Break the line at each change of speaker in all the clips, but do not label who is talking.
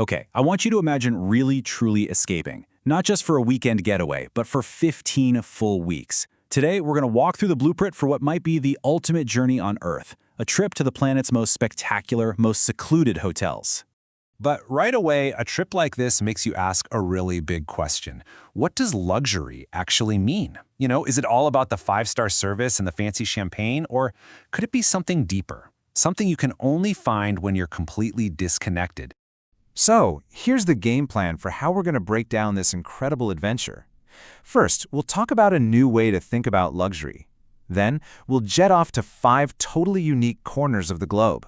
Okay, I want you to imagine really, truly escaping. Not just for a weekend getaway, but for 15 full weeks. Today, we're going to walk through the blueprint for what might be the ultimate journey on Earth, a trip to the planet's most spectacular, most secluded hotels.
But right away, a trip like this makes you ask a really big question. What does luxury actually mean? Is it all about the five-star service and the fancy champagne, or could it be something deeper? Something you can only find when you're completely disconnected.
So, here's the game plan for how we're going to break down this incredible adventure. First, we'll talk about a new way to think about luxury. Then, we'll jet off to 5 totally unique corners of the globe.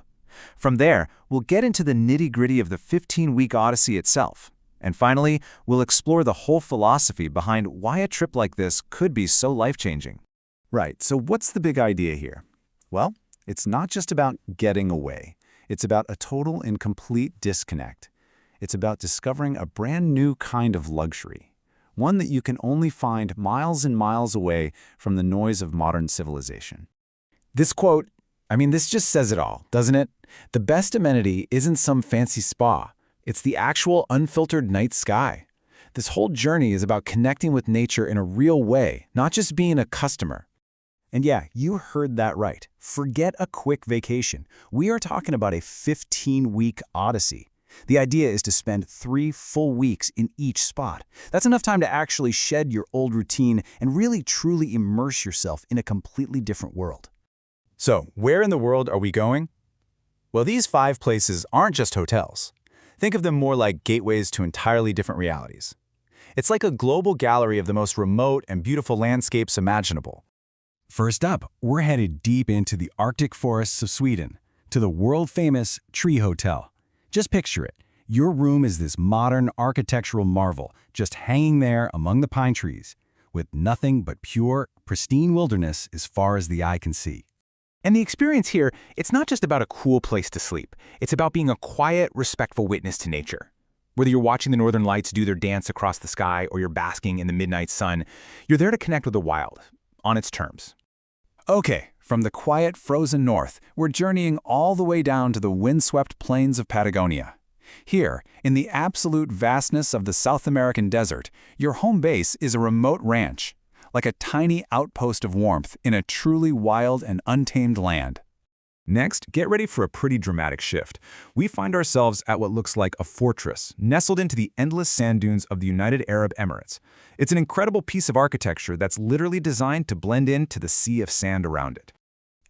From there, we'll get into the nitty-gritty of the 15-week Odyssey itself. And finally, we'll explore the whole philosophy behind why a trip like this could be so life-changing.
Right, so what's the big idea here? Well, it's not just about getting away. It's about a total and complete disconnect. It's about discovering a brand new kind of luxury, one that you can only find miles and miles away from the noise of modern civilization. This quote, this just says it all, doesn't it? The best amenity isn't some fancy spa. It's the actual unfiltered night sky. This whole journey is about connecting with nature in a real way, not just being a customer. And yeah, you heard that right. Forget a quick vacation. We are talking about a 15-week Odyssey. The idea is to spend 3 full weeks in each spot. That's enough time to actually shed your old routine and really truly immerse yourself in a completely different world. So, where in the world are we going? Well, these 5 places aren't just hotels. Think of them more like gateways to entirely different realities. It's like a global gallery of the most remote and beautiful landscapes imaginable. First up, we're headed deep into the Arctic forests of Sweden, to the world-famous Tree Hotel. Just picture it. Your room is this modern architectural marvel, just hanging there among the pine trees, with nothing but pure, pristine wilderness as far as the eye can see. And the experience here, it's not just about a cool place to sleep. It's about being a quiet, respectful witness to nature. Whether you're watching the northern lights do their dance across the sky or you're basking in the midnight sun, you're there to connect with the wild, on its terms. Okay, from the quiet, frozen north, we're journeying all the way down to the windswept plains of Patagonia. Here, in the absolute vastness of the South American desert, your home base is a remote ranch, like a tiny outpost of warmth in a truly wild and untamed land. Next, get ready for a pretty dramatic shift. We find ourselves at what looks like a fortress, nestled into the endless sand dunes of the United Arab Emirates. It's an incredible piece of architecture that's literally designed to blend into the sea of sand around it.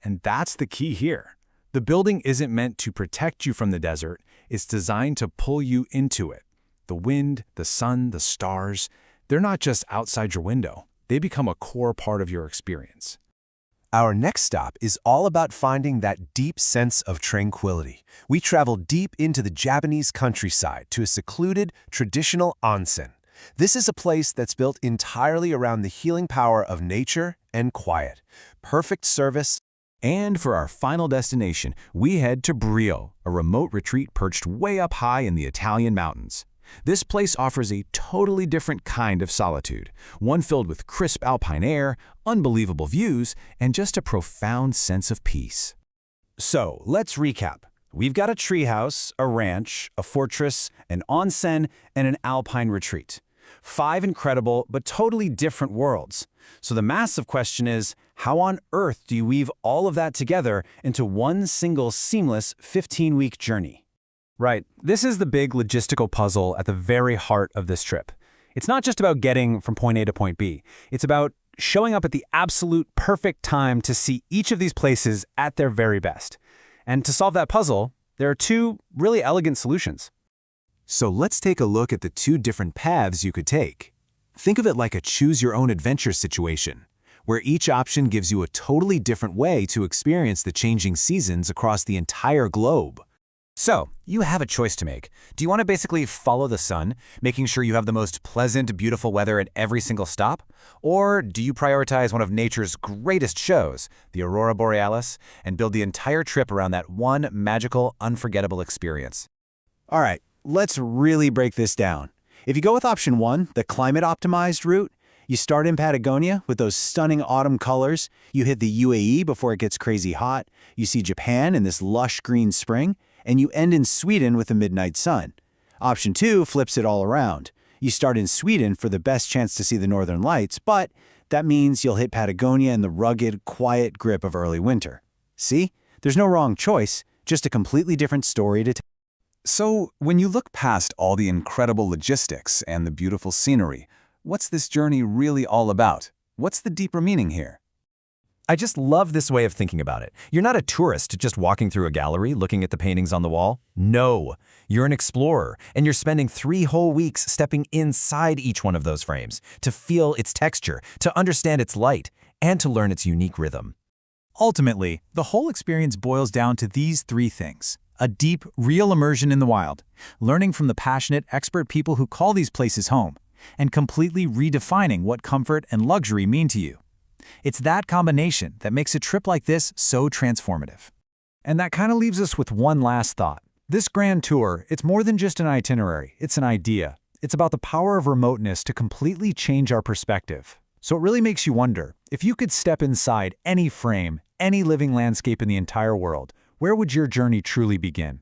And that's the key here. The building isn't meant to protect you from the desert. It's designed to pull you into it. The wind, the sun, the stars, they're not just outside your window. They become a core part of your experience.
Our next stop is all about finding that deep sense of tranquility. We travel deep into the Japanese countryside to a secluded, traditional onsen. This is a place that's built entirely around the healing power of nature and quiet. Perfect service.
And for our final destination, we head to Brio, a remote retreat perched way up high in the Italian mountains. This place offers a totally different kind of solitude, one filled with crisp alpine air, unbelievable views, and just a profound sense of peace. So, let's recap. We've got a treehouse, a ranch, a fortress, an onsen, and an alpine retreat. 5 incredible but totally different worlds. So the massive question is, how on earth do you weave all of that together into one single seamless 15-week journey? Right, this is the big logistical puzzle at the very heart of this trip. It's not just about getting from point A to point B. It's about showing up at the absolute perfect time to see each of these places at their very best. And to solve that puzzle, there are 2 really elegant solutions.
So let's take a look at the 2 different paths you could take. Think of it like a choose-your-own-adventure situation, where each option gives you a totally different way to experience the changing seasons across the entire globe.
So, you have a choice to make. Do you want to basically follow the sun, making sure you have the most pleasant, beautiful weather at every single stop? Or do you prioritize one of nature's greatest shows, the Aurora Borealis, and build the entire trip around that one magical, unforgettable experience? All right, let's really break this down. If you go with option 1, the climate-optimized route, you start in Patagonia with those stunning autumn colors, you hit the UAE before it gets crazy hot, you see Japan in this lush green spring, and you end in Sweden with the midnight sun.
Option 2 flips it all around. You start in Sweden for the best chance to see the northern lights, but that means you'll hit Patagonia in the rugged, quiet grip of early winter. See? There's no wrong choice, just a completely different story to tell.
So, when you look past all the incredible logistics and the beautiful scenery, what's this journey really all about? What's the deeper meaning here?
I just love this way of thinking about it. You're not a tourist just walking through a gallery looking at the paintings on the wall. No, you're an explorer, and you're spending 3 whole weeks stepping inside each one of those frames to feel its texture, to understand its light, and to learn its unique rhythm.
Ultimately, the whole experience boils down to these 3 things. A deep, real immersion in the wild, learning from the passionate, expert people who call these places home, and completely redefining what comfort and luxury mean to you. It's that combination that makes a trip like this so transformative.
And that kind of leaves us with one last thought. This grand tour, it's more than just an itinerary, it's an idea. It's about the power of remoteness to completely change our perspective. So it really makes you wonder, if you could step inside any frame, any living landscape in the entire world, where would your journey truly begin?